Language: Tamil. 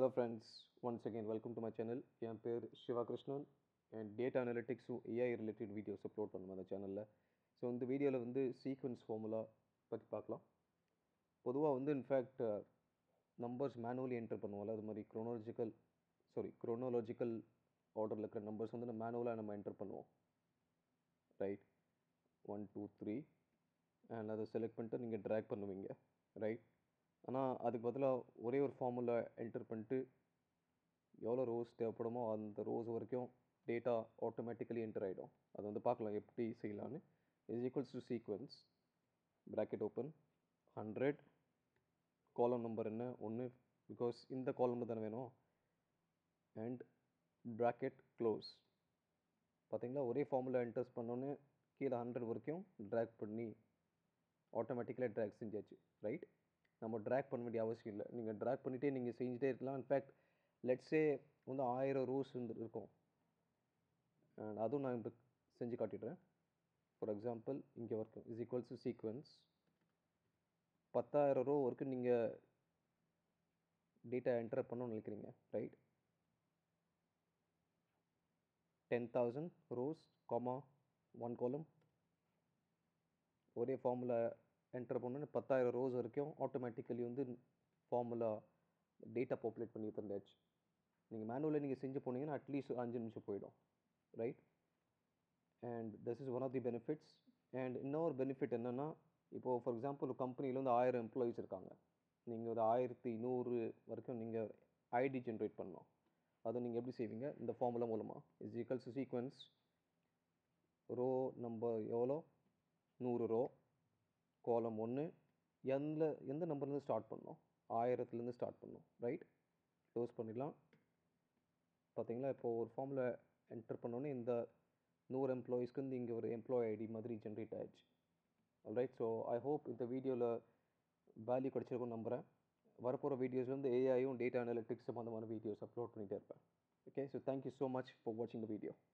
Hello friends, once again welcome to my channel. என் பேர் சிவா கிருஷ்ணன் அண்ட் டேட்டா அனலிட்டிக்ஸும் ஏஐ ரிலேட்டட் வீடியோஸ் அப்லோட் பண்ணுவேன் அந்த சேனலில். ஸோ இந்த வீடியோவில் வந்து சீக்வன்ஸ் ஃபார்முலா பற்றி பார்க்கலாம். பொதுவாக வந்து இன்ஃபேக்ட் நம்பர்ஸ் மேனுவலி என்டர் பண்ணுவோம்ல, அது மாதிரி க்ரோனாலஜிக்கல் ஆர்டரில் இருக்கிற நம்பர்ஸ் வந்து மேனுவலாக நம்ம என்டர் பண்ணுவோம், ரைட்? 1 2 3 அண்ட் அதை செலக்ட் பண்ணிட்டு நீங்கள் ட்ராக் பண்ணுவீங்க, ரைட்? ஆனால் அதுக்கு பதிலாக ஒரே ஒரு ஃபார்முலா என்டர் பண்ணிட்டு எவ்வளோ ரோஸ் தேவைப்படுமோ அந்த ரோஸ் வரைக்கும் டேட்டா ஆட்டோமேட்டிக்கலி என்டர் ஆகிடும். அது வந்து பார்க்கலாம் எப்படி செய்யலான்னு. Is equals to sequence bracket open 100 காலம் நம்பர் என்ன 1 பிகாஸ் இந்த காலம்ல தானே வேணும், அண்ட் ப்ராக்கெட் க்ளோஸ். பார்த்தீங்களா, ஒரே ஃபார்முலா என்டர்ஸ் பண்ணோன்னே கீழே 100 வரைக்கும் ட்ராக் பண்ணி ஆட்டோமேட்டிக்கலாக ட்ராக் செஞ்சாச்சு, ரைட்? நம்ம ட்ராக் பண்ண வேண்டிய அவசியம் இல்லை. நீங்கள் ட்ராக் பண்ணிகிட்டே நீங்கள் செஞ்சுட்டே இருக்கலாம். இன்ஃபேக்ட் லெட்ஸே வந்து 1000 ரோஸ் வந்து இருக்கும், அண்ட் அதுவும் நான் இப்போ செஞ்சு காட்டிடுறேன். ஃபார் எக்ஸாம்பிள் இங்கே வரைக்கும் is equals to sequence 10,000 row வரைக்கும் நீங்கள் டேட்டா என்டர் பண்ணணும்னு நினைக்கிறீங்க, ரைட்? 10,000 ரோஸ் காமா 1 காலம். ஒரே ஃபார்முலா என்டர் பண்ணோன்னு 10,000 ரோஸ் வரைக்கும் ஆட்டோமேட்டிக்கலி வந்து ஃபார்முலா டேட்டா பாப்புலேட் பண்ணி தந்தாச்சு. நீங்கள் மேனுவலில் நீங்கள் செஞ்சு போனீங்கன்னா அட்லீஸ்ட் 5 நிமிஷம் போயிடும், right? And this is one of the benefits. அண்ட் இன்னொரு பெனிஃபிட் என்னென்னா, இப்போது ஃபார் எக்ஸாம்பிள் ஒரு கம்பெனியில் வந்து 1000 எம்ப்ளாயீஸ் இருக்காங்க. நீங்கள் ஒரு 1100 வரைக்கும் நீங்கள் ஐடி ஜென்ரேட் பண்ணணும். அதை நீங்கள் எப்படி செய்வீங்க? இந்த ஃபார்முலா மூலமாக is equals to sequence row number எவ்வளோ 100 ரோ காலம் 1 எந்த நம்பர்லேருந்து ஸ்டார்ட் பண்ணணும்? 1000லேருந்து ஸ்டார்ட் பண்ணணும், ரைட்? க்ளோஸ் பண்ணிடலாம். பார்த்தீங்களா, இப்போது ஒரு ஃபார்முலா என்டர் பண்ணோன்னே இந்த 100 எம்ப்ளாயீஸ்க்கு வந்து இங்கே ஒரு எம்ப்ளாயி ஐடி மாதிரி ஜென்ரேட் ஆகிடுச்சு, ஆல்ரைட்? ஸோ ஐ ஹோப் இந்த வீடியோவில் வேல்யூ கிடச்சிருக்கும்னு நம்புகிறேன். வரப்போகிற வீடியோஸ் வந்து ஏஐயும் டேட்டா அனலிட்டிக்ஸ் சம்மந்தமான வீடியோஸ் அப்லோட் பண்ணிகிட்டே இருப்பேன். Okay, so thank you so much for வாட்சிங் த வீடியோ.